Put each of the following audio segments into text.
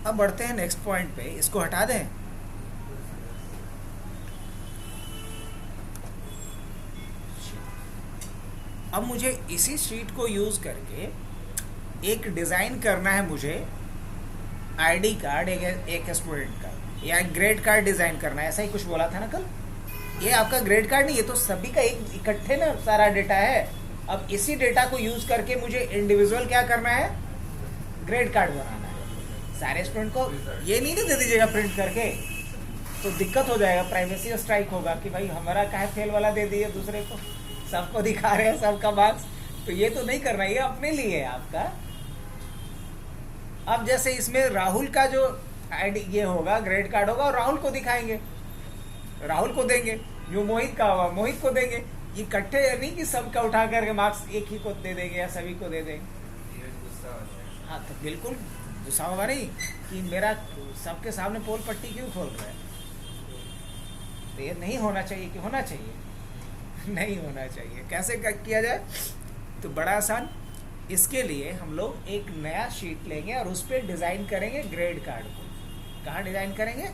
अब बढ़ते हैं नेक्स्ट पॉइंट पे, इसको हटा दें। अब मुझे इसी शीट को यूज करके एक डिजाइन करना है, मुझे आईडी कार्ड एक स्टूडेंट का या ग्रेड कार्ड डिजाइन करना है, ऐसा ही कुछ बोला था ना कल। ये आपका ग्रेड कार्ड नहीं, ये तो सभी का एक इकट्ठे ना सारा डेटा है। अब इसी डेटा को यूज करके मुझे इंडिविजुअल क्या करना है, ग्रेड कार्ड बनाना है सारे स्टूडेंट को। ये नहीं दे दीजिएगा प्रिंट करके, तो दिक्कत हो जाएगा, प्राइवेसी स्ट्राइक होगा कि भाई हमारा काहे फेल वाला दे दिए दूसरे को, सबको दिखा रहे हैं सबका मार्क्स। तो ये तो नहीं करना, ये अपने लिए है आपका। अब जैसे इसमें राहुल का जो आईडी ये होगा, ग्रेड कार्ड होगा, और राहुल को दिखाएंगे, राहुल को देंगे। जो मोहित का होगा मोहित को देंगे। ये इकट्ठे नहीं कि सबका उठा करके मार्क्स एक ही को दे देंगे या सभी को दे देंगे। हाँ तो बिल्कुल गुस्सा होगा नहीं कि मेरा सबके सामने पोल पट्टी क्यों खोल रहा है। तो ये नहीं होना चाहिए कि होना चाहिए नहीं होना चाहिए। कैसे किया जाए, तो बड़ा आसान। इसके लिए हम लोग एक नया शीट लेंगे और उस पर डिज़ाइन करेंगे ग्रेड कार्ड को। कहाँ डिज़ाइन करेंगे,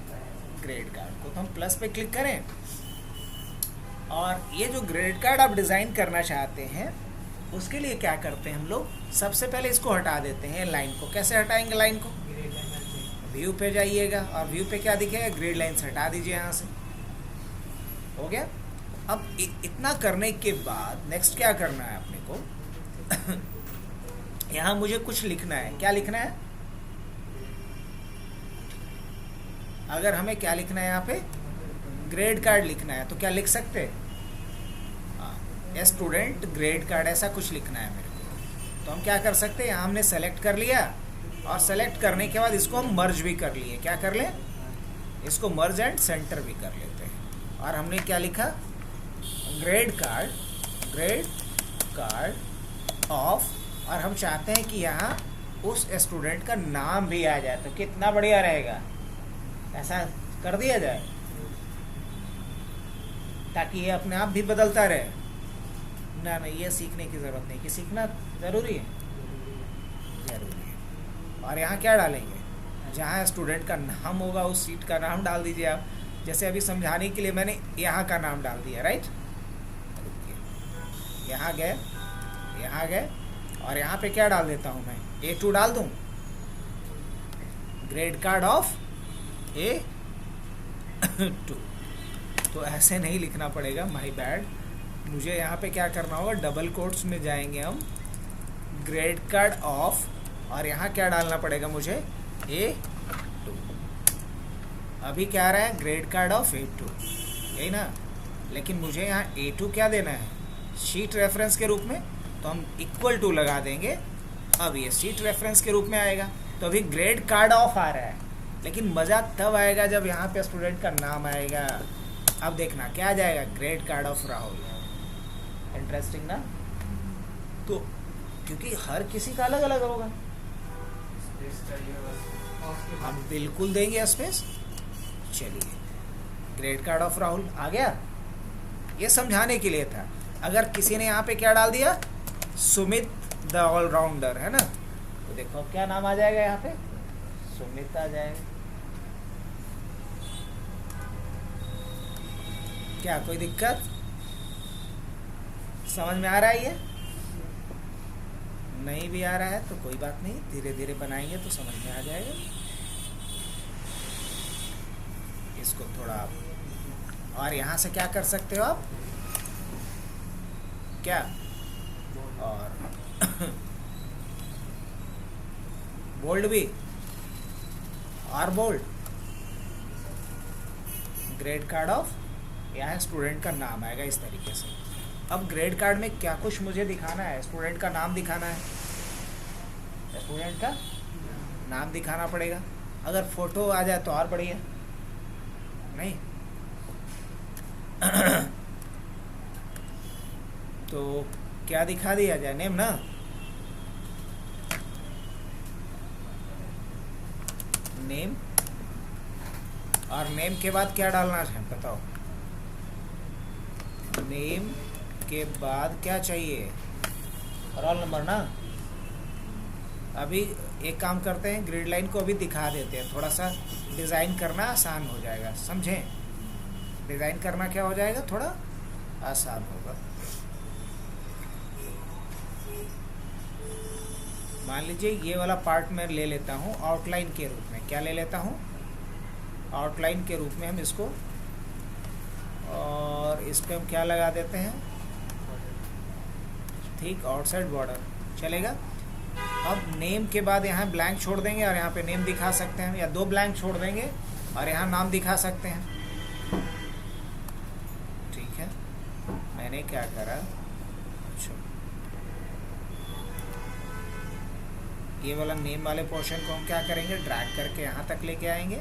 ग्रेड कार्ड को। तो हम प्लस पे क्लिक करें, और ये जो ग्रेड कार्ड आप डिज़ाइन करना चाहते हैं उसके लिए क्या करते हैं हम लोग, सबसे पहले इसको हटा देते हैं, लाइन को। कैसे हटाएंगे लाइन को, व्यू पे जाइएगा और व्यू पे क्या दिखेगा, ग्रेड लाइन्स हटा दीजिए यहाँ से। हो गया। अब इतना करने के बाद नेक्स्ट क्या करना है अपने को यहाँ मुझे कुछ लिखना है। क्या लिखना है, अगर हमें क्या लिखना है यहाँ पे, ग्रेड कार्ड लिखना है, तो क्या लिख सकते हैं, स्टूडेंट ग्रेड कार्ड, ऐसा कुछ लिखना है मेरे को। तो हम क्या कर सकते हैं, यहाँ हमने सेलेक्ट कर लिया, और सेलेक्ट करने के बाद इसको हम मर्ज भी कर लिए। क्या कर लें, इसको मर्ज एंड सेंटर भी कर लेते हैं। और हमने क्या लिखा, ग्रेड कार्ड ऑफ, और हम चाहते हैं कि यहाँ उस स्टूडेंट का नाम भी आ जाए, तो कितना बढ़िया रहेगा। ऐसा कर दिया जाए ताकि ये अपने आप भी बदलता रहे। ना ये सीखने की ज़रूरत नहीं, कि सीखना ज़रूरी है, ज़रूरी है। और यहाँ क्या डालेंगे, जहाँ स्टूडेंट का नाम होगा उस सीट का नाम डाल दीजिए आप। जैसे अभी समझाने के लिए मैंने यहाँ का नाम डाल दिया, राइट। यहाँ गए और यहाँ पे क्या डाल देता हूँ मैं, A2 डाल दूँ, ग्रेड कार्ड ऑफ A2। तो ऐसे नहीं लिखना पड़ेगा, माय बैड। मुझे यहाँ पे क्या करना होगा, डबल कोट्स में जाएंगे हम, ग्रेड कार्ड ऑफ, और यहाँ क्या डालना पड़ेगा मुझे, A2। अभी क्या आ रहा है, ग्रेड कार्ड ऑफ A2, यही ना। लेकिन मुझे यहाँ A2 क्या देना है, शीट रेफरेंस के रूप में। तो हम इक्वल टू लगा देंगे, अब ये शीट रेफरेंस के रूप में आएगा। तो अभी ग्रेड कार्ड ऑफ आ रहा है, लेकिन मज़ा तब आएगा जब यहाँ पे स्टूडेंट का नाम आएगा। अब देखना क्या आ जाएगा, grade card of Rahul. Interesting ना। तो क्योंकि हर किसी का अलग अलग होगा, हम बिल्कुल देंगे स्पेस। चलिए, ग्रेड कार्ड ऑफ राहुल आ गया। ये समझाने के लिए था। अगर किसी ने यहाँ पे क्या डाल दिया, सुमित द ऑलराउंडर, है ना, तो देखो अब क्या नाम आ जाएगा, यहाँ पे सुमित आ जाएगा। क्या कोई दिक्कत, समझ में आ रहा है? ये नहीं भी आ रहा है तो कोई बात नहीं, धीरे धीरे बनाएंगे तो समझ में आ जाएगा। इसको थोड़ा आप, और यहाँ से क्या कर सकते हो आप, क्या, और बोल्ड भी, और बोल्ड, ग्रेड कार्ड ऑफ, यहाँ स्टूडेंट का नाम आएगा इस तरीके से। अब ग्रेड कार्ड में क्या कुछ मुझे दिखाना है, स्टूडेंट का नाम दिखाना है, स्टूडेंट का नाम दिखाना पड़ेगा। अगर फोटो आ जाए तो और बढ़िया, नहीं तो क्या दिखा दिया जाए, नेम ना, नेम, और नेम के बाद क्या डालना है बताओ, नेम के बाद क्या चाहिए, रोल नंबर ना। अभी एक काम करते हैं, ग्रिड लाइन को अभी दिखा देते हैं, थोड़ा सा डिज़ाइन करना आसान हो जाएगा, समझें? डिज़ाइन करना क्या हो जाएगा, थोड़ा आसान होगा। मान लीजिए ये वाला पार्ट मैं ले लेता हूँ आउटलाइन के रूप में। क्या ले लेता हूँ? आउटलाइन के रूप में हम इसको, और इस पर हम क्या लगा देते हैं, ठीक, आउटसाइड बॉर्डर चलेगा। अब नेम के बाद यहाँ ब्लैंक छोड़ देंगे और यहाँ पे नेम दिखा सकते हैं, या 2 ब्लैंक छोड़ देंगे और यहाँ नाम दिखा सकते हैं। ठीक है, मैंने क्या करा, अच्छा ये वाला नेम वाले पोर्शन को हम क्या करेंगे, ड्रैग करके यहाँ तक लेके आएंगे,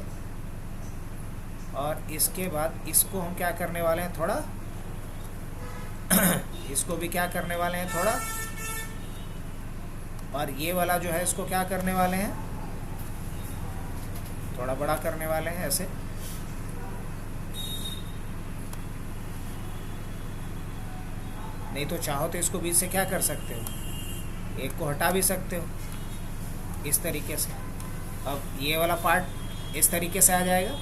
और इसके बाद इसको हम क्या करने वाले हैं, थोड़ा इसको भी क्या करने वाले हैं, थोड़ा, और ये वाला जो है इसको क्या करने वाले हैं, थोड़ा बड़ा करने वाले हैं ऐसे। नहीं तो चाहो तो इसको बीच से क्या कर सकते हो, एक को हटा भी सकते हो इस तरीके से। अब ये वाला पार्ट इस तरीके से आ जाएगा।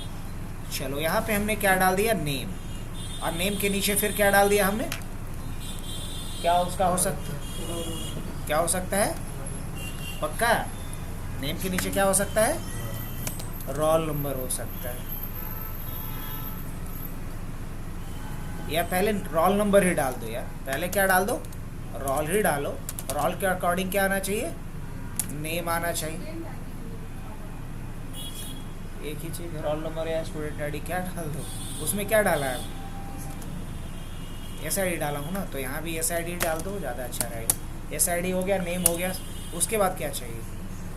चलो यहाँ पे हमने क्या डाल दिया, नेम, और नेम के नीचे फिर क्या डाल दिया हमने, क्या उसका हो सकता है, क्या हो सकता है, पक्का नेम के नीचे क्या हो सकता है, रोल नंबर हो सकता है, या पहले रोल नंबर ही डाल दो यार, पहले क्या डाल दो, रोल ही डालो। रोल के अकॉर्डिंग क्या आना चाहिए, नेम आना चाहिए। एक ही चीज़, रोल नंबर या स्टूडेंट आईडी क्या डाल दो, उसमें क्या डाला है, SID डाला हूँ ना, तो यहाँ भी SID डाल दो, ज़्यादा अच्छा रहेगा। SID हो गया, नेम हो गया, उसके बाद क्या चाहिए।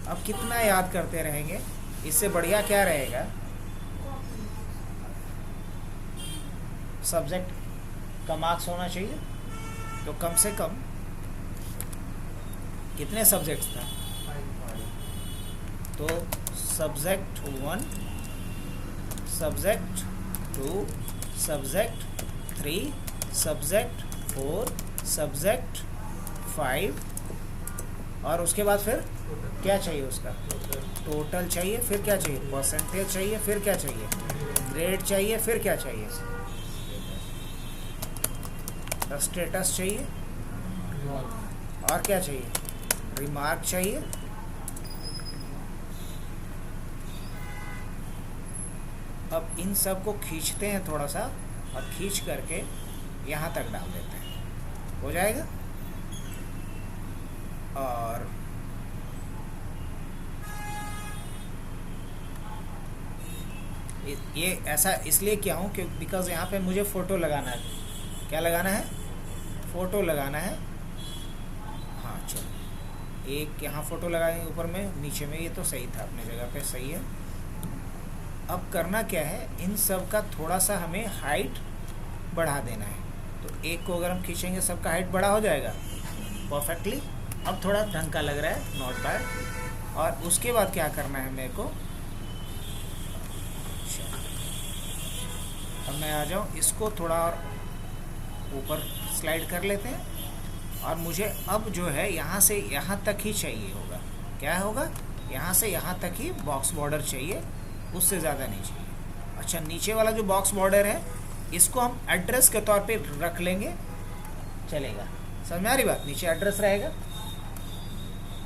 अब कितना याद करते रहेंगे, इससे बढ़िया क्या रहेगा, सब्जेक्ट का मार्क्स होना चाहिए। तो कम से कम कितने सब्जेक्ट्स था, तो subject 1, subject 2, subject 3, subject 4, subject 5, और उसके बाद फिर क्या चाहिए, उसका टोटल चाहिए, फिर क्या चाहिए, परसेंटेज चाहिए, फिर क्या चाहिए, ग्रेड चाहिए, फिर क्या चाहिए, स्टेटस चाहिए, और क्या चाहिए, रिमार्क चाहिए। अब इन सब को खींचते हैं थोड़ा सा, और खींच करके यहाँ तक डाल देते हैं, हो जाएगा। और ये ऐसा इसलिए किया हूँ कि बिकॉज यहाँ पे मुझे फ़ोटो लगाना है। क्या लगाना है, फ़ोटो लगाना है। हाँ चलो, एक यहाँ फ़ोटो लगाएंगे ऊपर में, नीचे में, ये तो सही था, अपने जगह पे सही है। अब करना क्या है, इन सब का थोड़ा सा हमें हाइट बढ़ा देना है। तो एक को अगर हम खींचेंगे सबका हाइट बड़ा हो जाएगा परफेक्टली। अब थोड़ा ढंग का लग रहा है, नॉट बैड। और उसके बाद क्या करना है मेरे को, अब मैं आ जाऊँ, इसको थोड़ा और ऊपर स्लाइड कर लेते हैं। और मुझे अब जो है यहाँ से यहाँ तक ही चाहिए होगा, क्या होगा, यहाँ से यहाँ तक ही बॉक्स बॉर्डर चाहिए, उससे ज़्यादा नहीं चाहिए। अच्छा, नीचे वाला जो बॉक्स बॉर्डर है इसको हम एड्रेस के तौर पे रख लेंगे, चलेगा, समझ में आ रही बात, नीचे एड्रेस रहेगा।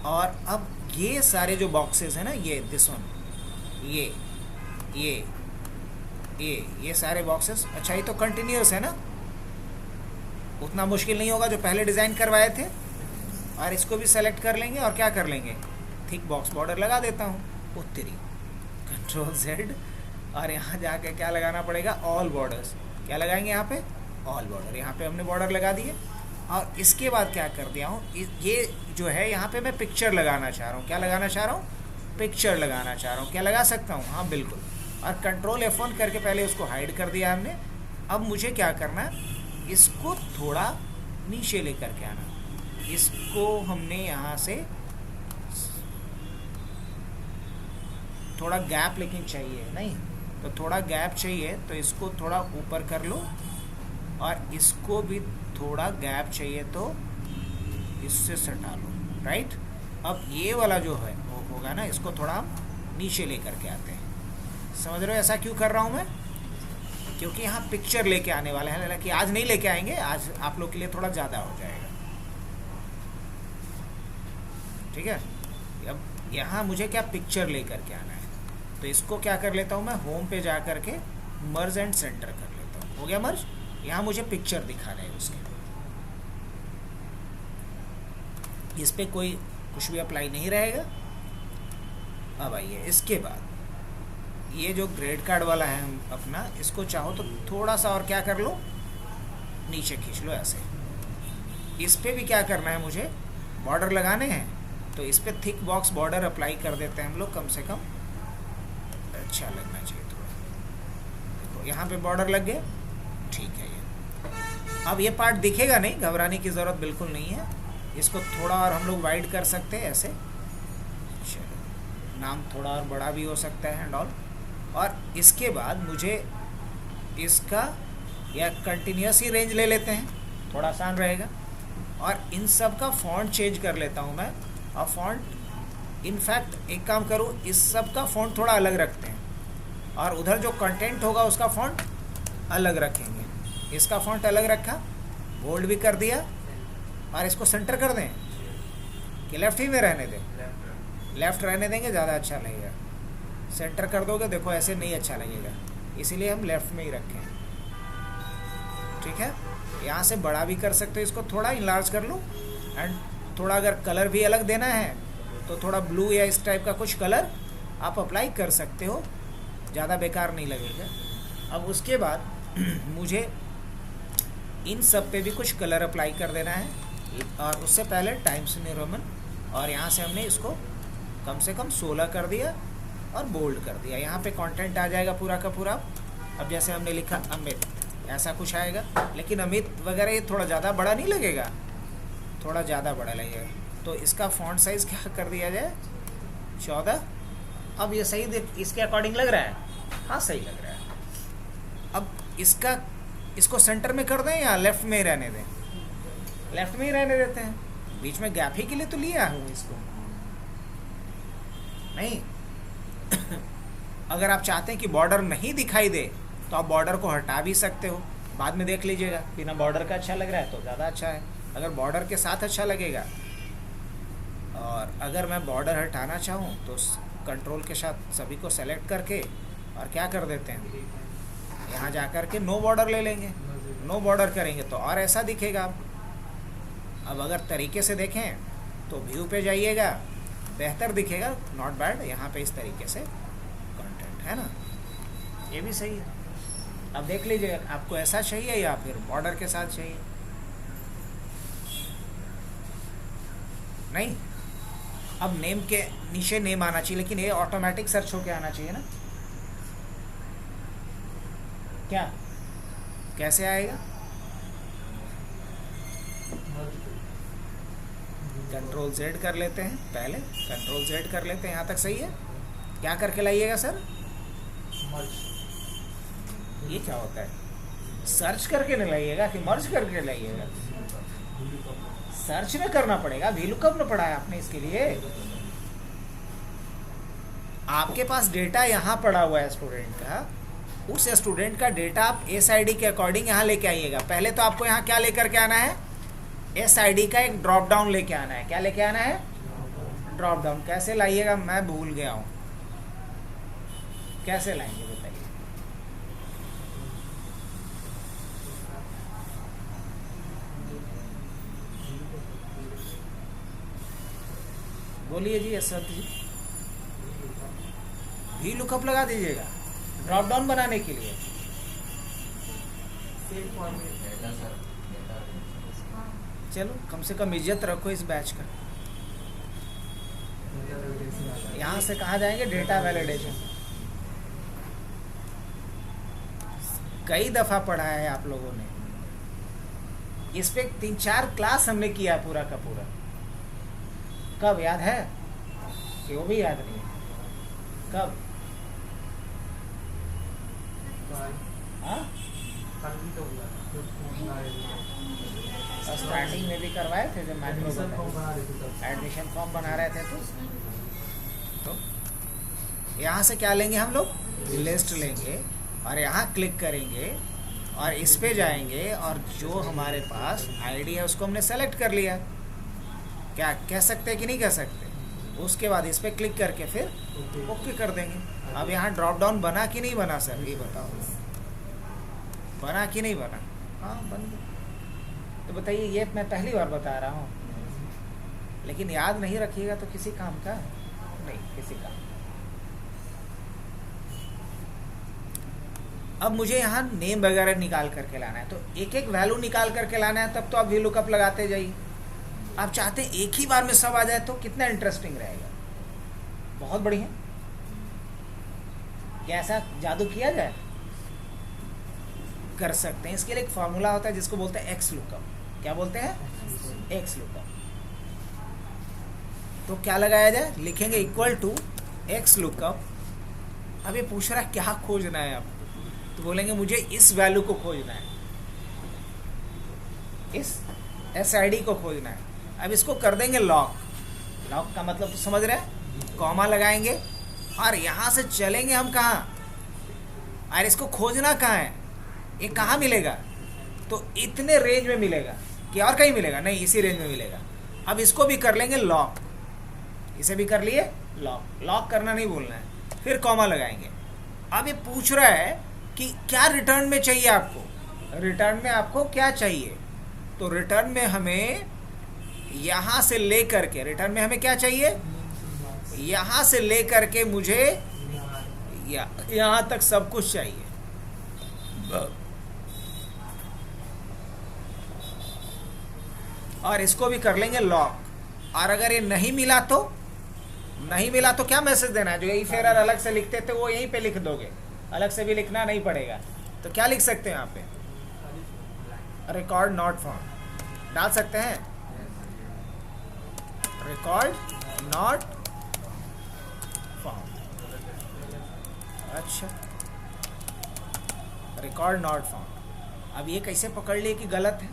और अब ये सारे जो बॉक्सेस हैं ना, ये दिस वन, ये सारे बॉक्सेस, अच्छा ये तो कंटिन्यूस है ना, उतना मुश्किल नहीं होगा जो पहले डिज़ाइन करवाए थे। और इसको भी सेलेक्ट कर लेंगे और क्या कर लेंगे, थिक बॉक्स बॉर्डर लगा देता हूँ, उत्तरी Ctrl+Z, और यहाँ जाके क्या लगाना पड़ेगा, ऑल बॉर्डर्स। क्या लगाएंगे यहाँ पे, ऑल बॉर्डर। यहाँ पे हमने बॉर्डर लगा दिए। और इसके बाद क्या कर दिया हूँ, ये जो है यहाँ पे मैं पिक्चर लगाना चाह रहा हूँ। क्या लगाना चाह रहा हूँ, पिक्चर लगाना चाह रहा हूँ। क्या लगा सकता हूँ, हाँ बिल्कुल। और Ctrl+F1 करके पहले उसको हाइड कर दिया हमने। अब मुझे क्या करना है, इसको थोड़ा नीचे लेकर के आना। इसको हमने यहाँ से थोड़ा गैप लेकिन चाहिए, नहीं तो थोड़ा गैप चाहिए, तो इसको थोड़ा ऊपर कर लो। और इसको भी थोड़ा गैप चाहिए तो इससे सटा लो, राइट। अब ये वाला जो है वो होगा ना, इसको थोड़ा हम नीचे लेकर के आते हैं। समझ रहे हो ऐसा क्यों कर रहा हूँ मैं? क्योंकि यहाँ पिक्चर लेके आने वाले हैं, हालांकि आज नहीं लेके आएंगे, आज आप लोग के लिए थोड़ा ज़्यादा हो जाएगा। ठीक है, अब यहाँ मुझे क्या पिक्चर लेकर के आना है, तो इसको क्या कर लेता हूँ मैं, होम पे जा कर के मर्ज एंड सेंटर कर लेता हूँ। हो गया मर्ज। यहाँ मुझे पिक्चर दिखाना है उसके, इस पर कोई कुछ भी अप्लाई नहीं रहेगा। अब आइए इसके बाद ये जो ग्रेड कार्ड वाला है हम अपना, इसको चाहो तो थोड़ा सा और क्या कर लो, नीचे खींच लो ऐसे। इस पे भी क्या करना है, मुझे बॉर्डर लगाने हैं, तो इस पे थिक बॉक्स बॉर्डर अप्लाई कर देते हैं हम लोग, कम से कम अच्छा लगना चाहिए थोड़ा। देखो यहाँ पे बॉर्डर लग गया, ठीक है। ये अब ये पार्ट दिखेगा नहीं, घबराने की ज़रूरत बिल्कुल नहीं है। इसको थोड़ा और हम लोग वाइड कर सकते हैं ऐसे, चलो नाम थोड़ा और बड़ा भी हो सकता है एंड ऑल। और इसके बाद मुझे इसका या कंटिन्यूस ही रेंज ले लेते हैं, थोड़ा आसान रहेगा। और इन सब का फॉन्ट चेंज कर लेता हूँ मैं। और फॉन्ट इनफैक्ट एक काम करूँ, इस सब का फॉन्ट थोड़ा अलग रखते हैं और उधर जो कंटेंट होगा उसका फॉन्ट अलग रखेंगे। इसका फॉन्ट अलग रखा, बोल्ड भी कर दिया, और इसको सेंटर कर दें कि लेफ्ट ही में रहने दें। लेफ्ट रहने देंगे, ज़्यादा अच्छा लगेगा। सेंटर कर दोगे देखो ऐसे नहीं अच्छा लगेगा, इसीलिए हम लेफ्ट में ही रखें। ठीक है, यहाँ से बड़ा भी कर सकते हो, इसको थोड़ा इनलार्ज कर लो। एंड थोड़ा अगर कलर भी अलग देना है तो थोड़ा ब्लू या इस टाइप का कुछ कलर आप अप्लाई कर सकते हो, ज़्यादा बेकार नहीं लगेगा। अब उसके बाद मुझे इन सब पे भी कुछ कलर अप्लाई कर देना है, और उससे पहले टाइम्स न्यू रोमन, और यहाँ से हमने इसको कम से कम 16 कर दिया और बोल्ड कर दिया। यहाँ पे कंटेंट आ जाएगा पूरा का पूरा। अब जैसे हमने लिखा अमित, ऐसा कुछ आएगा, लेकिन अमित वगैरह ये थोड़ा ज़्यादा बड़ा नहीं लगेगा, थोड़ा ज़्यादा बड़ा लगेगा। तो इसका फॉन्ट साइज़ क्या कर दिया जाए, 14। अब ये सही इसके अकॉर्डिंग लग रहा है? हाँ सही लग रहा है। अब इसको सेंटर में कर दें या लेफ्ट में ही रहने दें? लेफ्ट में ही रहने देते हैं, बीच में गैप ही के लिए तो लिया हूँ इसको। नहीं अगर आप चाहते हैं कि बॉर्डर नहीं दिखाई दे तो आप बॉर्डर को हटा भी सकते हो, बाद में देख लीजिएगा। बिना बॉर्डर का अच्छा लग रहा है तो ज़्यादा अच्छा है, अगर बॉर्डर के साथ अच्छा लगेगा। और अगर मैं बॉर्डर हटाना चाहूँ तो कंट्रोल के साथ सभी को सेलेक्ट करके और क्या कर देते हैं, यहाँ जा कर के नो बॉर्डर ले लेंगे। नो बॉर्डर करेंगे तो और ऐसा दिखेगा। अब अगर तरीके से देखें तो व्यू पे जाइएगा, बेहतर दिखेगा, नॉट बैड। यहाँ पे इस तरीके से कंटेंट है ना, ये भी सही है। अब देख लीजिए आपको ऐसा चाहिए या फिर बॉर्डर के साथ चाहिए। नहीं, अब नेम के नीचे नेम आना चाहिए, लेकिन ये ऑटोमेटिक सर्च होके आना चाहिए ना। क्या कैसे आएगा? कंट्रोल Z कर लेते हैं, पहले कंट्रोल Z कर लेते हैं। यहाँ तक सही है? क्या करके लाइएगा सर? ये क्या होता है? सर्च करके नहीं लाइएगा कि मर्ज करके लाइएगा? सर्च में करना पड़ेगा, VLOOKUP में पढ़ा है आपने इसके लिए। आपके पास डेटा यहाँ पड़ा हुआ है स्टूडेंट का, उस स्टूडेंट का डेटा आप SID के अकॉर्डिंग यहाँ लेके आइएगा। पहले तो आपको यहाँ क्या लेकर के आना है, SID का एक ड्रॉप डाउन लेके आना है। क्या लेके आना है? Drop down. कैसे लाइएगा मैं भूल गया हूँ, कैसे लाएंगे बताइए? बोलिए जी यशवंत जी। VLOOKUP लगा दीजिएगा ड्रॉप डाउन बनाने के लिए। चलो कम से कम इज्जत रखो इस बैच का। यहाँ से कहाँ जाएंगे? Data validation. कई दफ़ा पढ़ा है आप लोगों ने, इस पे 3-4 क्लास हमने किया पूरा का पूरा। कब याद है कि वो भी याद नहीं है? कब? हाँ स्टार्टिंग में भी करवाए थे जब मैक्रो एडमिशन फॉर्म बना रहे थे। तो यहाँ से क्या लेंगे हम लोग, लिस्ट लेंगे और यहाँ क्लिक करेंगे और इस पे जाएंगे और जो हमारे पास आईडी है उसको हमने सेलेक्ट कर लिया। क्या कह सकते हैं कि नहीं कह सकते? उसके बाद इस पे क्लिक करके फिर ओके कर देंगे। अब यहाँ ड्रॉप डाउन बना कि नहीं बना सर, ये बताओ, बना कि नहीं बना? हाँ बन गया। तो बताइए, ये मैं पहली बार बता रहा हूँ, लेकिन याद नहीं रखिएगा तो किसी काम का नहीं, किसी काम। अब मुझे यहाँ नेम वगैरह निकाल करके लाना है, तो एक एक वैल्यू निकाल करके लाना है, तब तो आप वी लुकअप लगाते जाइए। आप चाहते हैं एक ही बार में सब आ जाए तो कितना इंटरेस्टिंग रहेगा, बहुत बढ़िया। क्या ऐसा जादू किया जाए? कर सकते हैं। इसके लिए एक फॉर्मूला होता है जिसको बोलते हैं एक्स लुकअप। क्या बोलते हैं? X lookup. तो क्या लगाया जाए? लिखेंगे इक्वल टू एक्स लुकअप। अब ये पूछ रहा है क्या खोजना है आपको, तो बोलेंगे मुझे इस वैल्यू को खोजना है, इस SID को खोजना है। अब इसको कर देंगे लॉक। लॉक का मतलब तो समझ रहे हैं, कॉमा लगाएंगे और यहाँ से चलेंगे हम कहाँ, और इसको खोजना कहाँ है, ये कहाँ मिलेगा, तो इतने रेंज में मिलेगा कि और कहीं मिलेगा नहीं, इसी रेंज में मिलेगा। अब इसको भी कर लेंगे लॉक, इसे भी कर लिए लॉक। लॉक करना नहीं भूलना है, फिर कॉमा लगाएंगे। अब ये पूछ रहा है कि क्या रिटर्न में चाहिए आपको, रिटर्न में आपको क्या चाहिए, तो रिटर्न में हमें यहाँ से ले करके, रिटर्न में हमें क्या चाहिए, यहाँ से ले करके मुझे यहाँ तक सब कुछ चाहिए। और इसको भी कर लेंगे लॉक। और अगर ये नहीं मिला तो, नहीं मिला तो क्या मैसेज देना है, जो यही फेरर अलग से लिखते थे वो यहीं पे लिख दोगे, अलग से भी लिखना नहीं पड़ेगा। तो क्या लिख सकते हैं यहाँ पे, रिकॉर्ड नॉट फाउंड डाल सकते हैं, रिकॉर्ड नॉट फाउंड। अच्छा, रिकॉर्ड नॉट फाउंड। अब ये कैसे पकड़ लिए कि गलत है,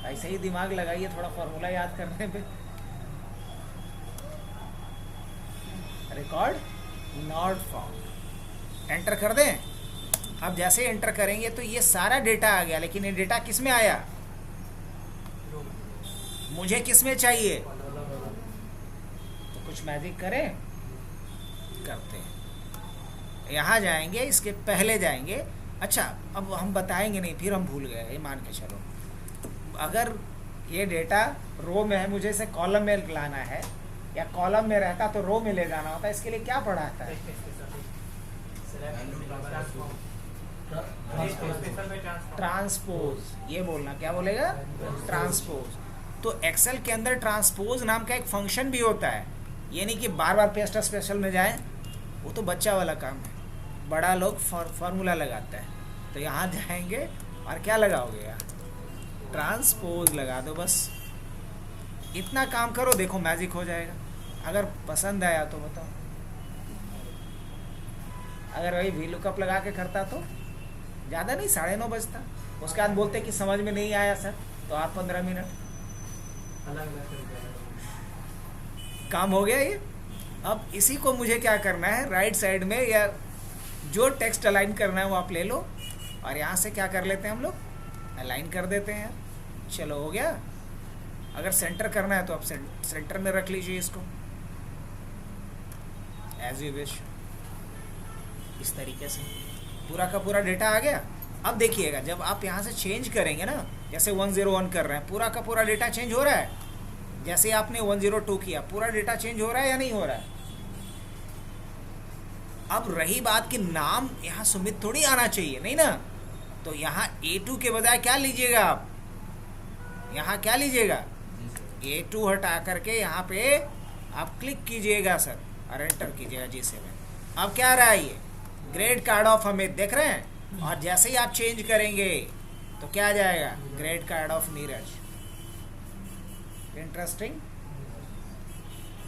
ऐसे ही दिमाग लगाइए थोड़ा फॉर्मूला याद करने पे। रिकॉर्ड नॉट फाउंड एंटर कर दें। अब जैसे एंटर करेंगे तो ये सारा डेटा आ गया, लेकिन ये डेटा किस में आया, मुझे किस में चाहिए, तो कुछ मैजिक करें, करते हैं। यहाँ जाएंगे, इसके पहले जाएंगे। अच्छा, अब हम बताएंगे नहीं, फिर हम भूल गए, ये मान के चलो। अगर ये डेटा रो में है, मुझे इसे कॉलम में लाना है, या कॉलम में रहता तो रो में ले जाना होता, इसके लिए क्या पढ़ाता है, ट्रांसपोज। ये बोलना, क्या बोलेगा, ट्रांसपोज। तो एक्सेल के अंदर ट्रांसपोज नाम का एक फंक्शन भी होता है। ये नहीं कि बार बार पेस्ट स्पेशल में जाए, वो तो बच्चा वाला काम है, बड़ा लोग फार्मूला लगाता है। तो यहाँ जाएंगे और क्या लगाओगे यार, ट्रांसपोज लगा दो, बस इतना काम करो, देखो मैजिक हो जाएगा। अगर पसंद आया तो बताओ, अगर वही वी लुकअप लगा के करता तो ज़्यादा नहीं, 9:30 बजता। उसके बाद बोलते कि समझ में नहीं आया सर, तो आप 15 मिनट काम हो गया ये। अब इसी को मुझे क्या करना है, राइट साइड में या जो टेक्स्ट अलाइन करना है वो आप ले लो, और यहाँ से क्या कर लेते हैं हम लोग, अलाइन कर देते हैं। चलो हो गया। अगर सेंटर करना है तो आप सेंटर में रख लीजिए इसको, एज यू विश। इस तरीके से पूरा का पूरा डेटा आ गया। अब देखिएगा, जब आप यहाँ से चेंज करेंगे ना, जैसे 101 कर रहे हैं, पूरा का पूरा डेटा चेंज हो रहा है। जैसे आपने 102 किया, पूरा डेटा चेंज हो रहा है या नहीं हो रहा है। अब रही बात कि नाम यहाँ सुमित थोड़ी आना चाहिए, नहीं ना, तो यहाँ A2 के बजाय क्या लीजिएगा आप, यहाँ क्या लीजिएगा, A2 हटा करके यहाँ पे आप क्लिक कीजिएगा सर, और एंटर कीजिएगा G7। अब क्या रहा है, ये ग्रेड कार्ड ऑफ हमें देख रहे हैं, और जैसे ही आप चेंज करेंगे तो क्या आ जाएगा, grade card of Neeraj. Interesting.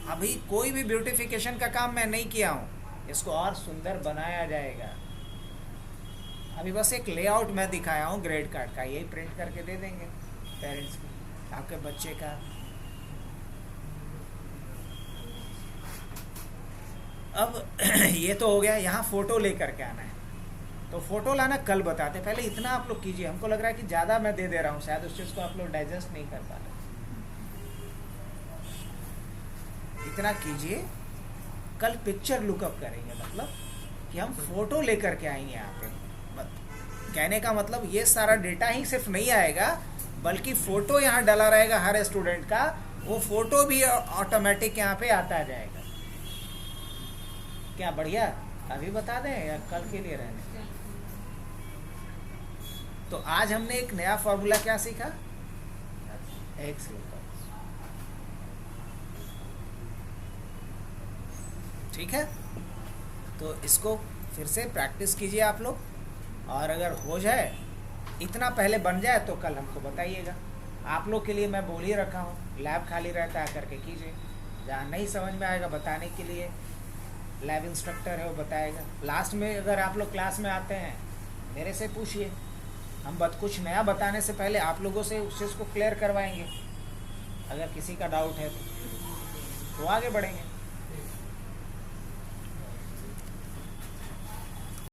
अभी कोई भी ब्यूटिफिकेशन का काम मैं नहीं किया हूँ, इसको और सुंदर बनाया जाएगा। अभी बस एक लेआउट मैं दिखाया हूँ ग्रेड कार्ड का, यही प्रिंट करके दे देंगे पेरेंट्स को। आपके बच्चे का। अब ये तो हो गया, यहाँ फोटो लेकर के आना है। तो फोटो लाना कल बताते, पहले इतना आप लोग कीजिए। हमको लग रहा है कि ज़्यादा मैं दे रहा हूँ, शायद उस चीज़ को आप लोग डाइजेस्ट नहीं कर पा रहे। इतना कीजिए, कल पिक्चर लुकअप करेंगे, मतलब कि हम फोटो लेकर के आएंगे यहाँ पे। कहने का मतलब ये सारा डेटा ही सिर्फ नहीं आएगा, बल्कि फोटो यहाँ डला रहेगा हर स्टूडेंट का, वो फोटो भी ऑटोमेटिक यहाँ पे आता जाएगा। क्या बढ़िया, अभी बता दें या कल के लिए रहने? तो आज हमने एक नया फॉर्मूला क्या सीखा, एक्स लुकअप। ठीक है, तो इसको फिर से प्रैक्टिस कीजिए आप लोग, और अगर हो जाए, इतना पहले बन जाए तो कल हमको बताइएगा। आप लोग के लिए मैं बोल ही रखा हूँ, लैब खाली रहता है, करके कीजिए। जहाँ नहीं समझ में आएगा बताने के लिए लैब इंस्ट्रक्टर है, वो बताएगा। लास्ट में अगर आप लोग क्लास में आते हैं, मेरे से पूछिए, हम कुछ नया बताने से पहले आप लोगों से उस चीज़ को क्लियर करवाएंगे। अगर किसी का डाउट है तो आगे बढ़ेंगे।